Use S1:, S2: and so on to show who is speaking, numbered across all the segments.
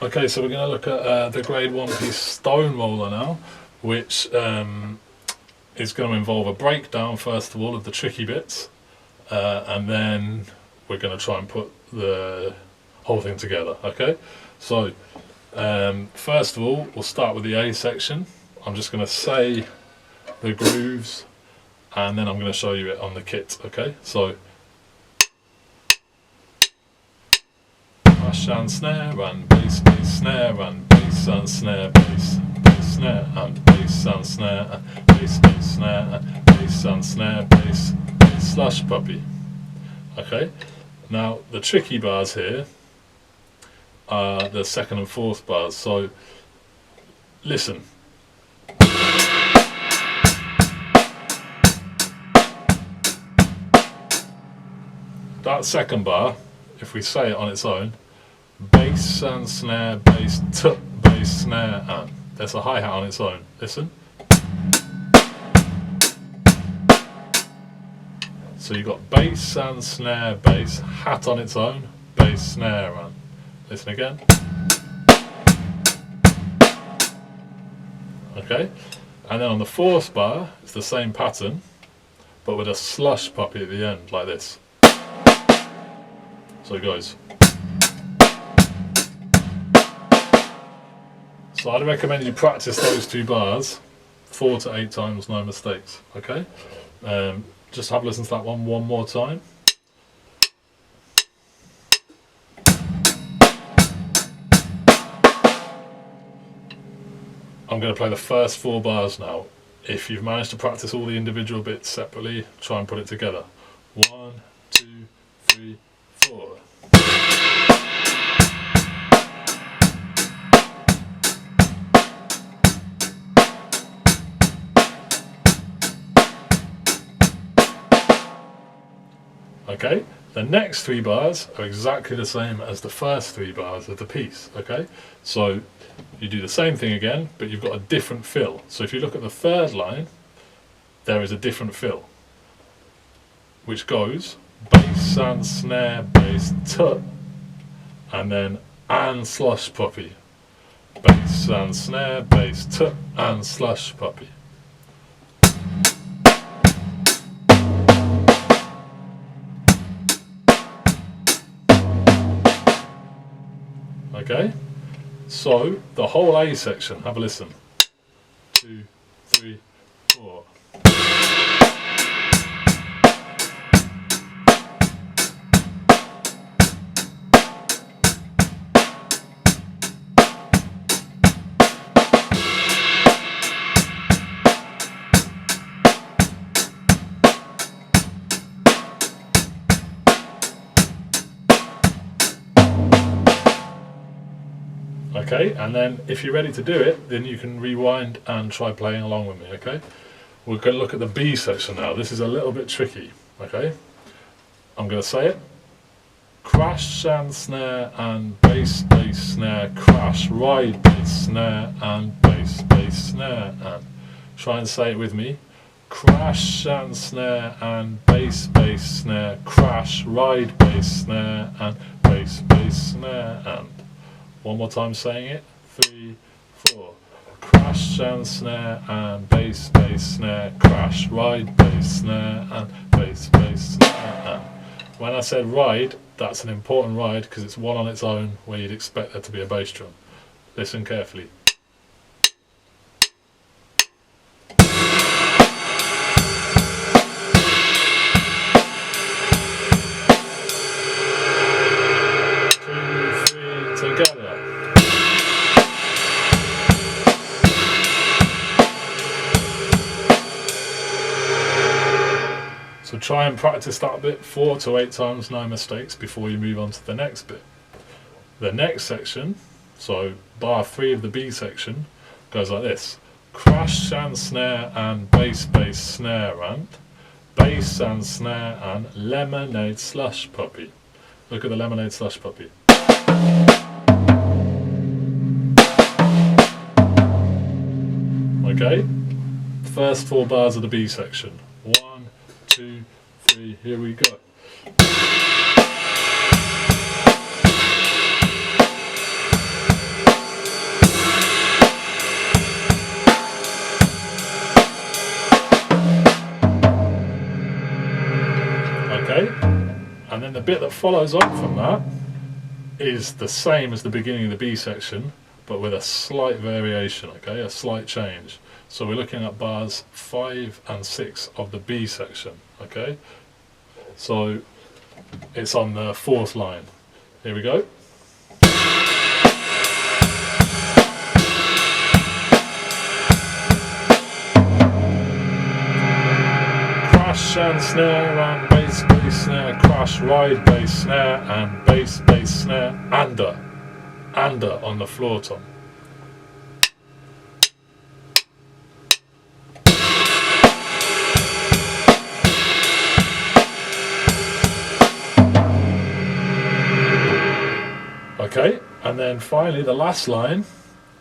S1: Okay, so we're going to look at the grade 1 piece Stoneroller now, which is going to involve a breakdown first of all of the tricky bits, and then we're going to try and put the whole thing together. Okay, so first of all we'll start with the A section. I'm just going to say the grooves and then I'm going to show you it on the kit. Okay, so crash and snare and bass, bass, snare and bass and snare, bass, bass, snare and bass and snare and bass, bass, snare and bass and snare, bass, bass, slush puppy. Okay, now the tricky bars here are the second and fourth bars, so listen. That second bar, if we say it on its own, bass and snare, bass, bass, snare, and there's a hi-hat on its own. Listen. So you've got bass and snare, bass, hat on its own, bass, snare, and listen again. Okay, and then on the fourth bar, it's the same pattern, but with a slush puppy at the end, like this. So it goes. So I'd recommend you practice those two bars 4 to 8 times, no mistakes. Okay, just have a listen to that one more time. I'm going to play the first 4 bars now. If you've managed to practice all the individual bits separately, try and put it together. 1, 2, 3, 4. Okay, the next 3 bars are exactly the same as the first 3 bars of the piece. Okay, so you do the same thing again, but you've got a different fill. So if you look at the third line, there is a different fill, which goes bass and snare, bass, and then and slush puppy. Bass and snare, bass, and slush puppy. Okay, so the whole A section, have a listen. 2, 3, 4. Okay, and then if you're ready to do it, then you can rewind and try playing along with me. Okay, we're going to look at the B section now. This is a little bit tricky. Okay, I'm going to say it. Crash and snare and bass, bass, snare, crash, ride, bass, snare and bass, bass, snare, and try and say it with me. Crash and snare and bass, bass, snare, crash, ride, bass, snare and bass, bass, snare, and one more time saying it. 3, 4. Crash and snare and bass, bass, snare, crash, ride, bass, snare and bass, bass, snare, and when I said ride, that's an important ride because it's one on its own where you'd expect there to be a bass drum. Listen carefully. So try and practice that bit 4 to 8 times, no mistakes, before you move on to the next bit. The next section, so bar 3 of the B section, goes like this. Crash and snare and bass, bass, snare and bass and snare and lemonade slush puppy. Look at the lemonade slush puppy. Okay, first 4 bars of the B section. 1, 2, 3, here we go. bit that follows on from that is the same as the beginning of the B section, but with a slight variation, okay, a slight change. So we're looking at bars 5 and 6 of the B section, okay. So it's on the 4th line. Here we go. Crash and snare and bass, bass, snare, crash, ride, bass, snare, and bass, bass, snare, ander on the floor tom. Okay, and then finally the last line,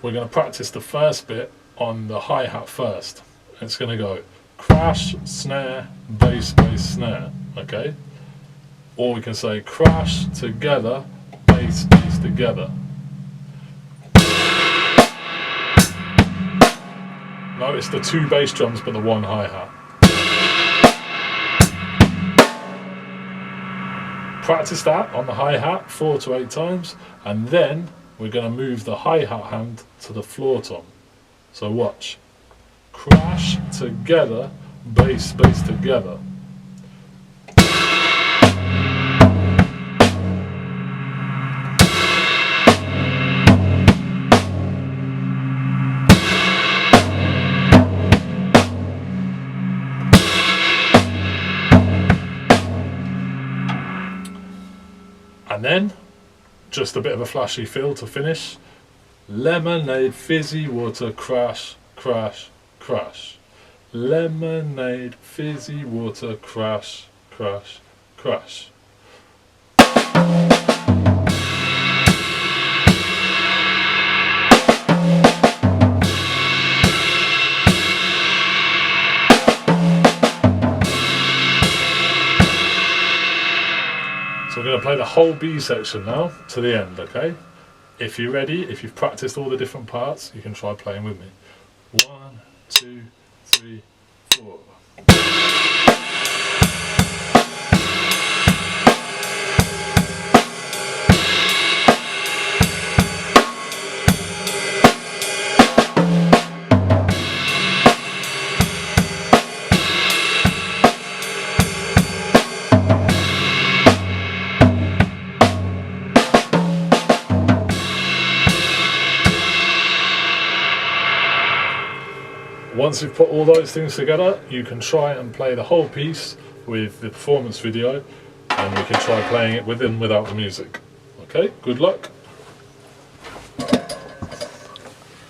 S1: we're going to practice the first bit on the hi-hat first. It's going to go crash, snare, bass, bass, snare, okay? Or we can say crash, together, bass, bass, together. Notice the 2 bass drums but the 1 hi-hat. Practice that on the hi-hat 4 to 8 times, and then we're going to move the hi-hat hand to the floor tom. So watch. Crash, together, bass, bass, together. And then, just a bit of a flashy feel to finish. Lemonade, fizzy water, crash, crash, crash. Lemonade, fizzy water, crash, crash, crash. So we're going to play the whole B section now to the end, okay? If you're ready, if you've practiced all the different parts, you can try playing with me. 1, 2, 3, 4. Once you've put all those things together, you can try and play the whole piece with the performance video, and we can try playing it with and without the music. Okay, good luck.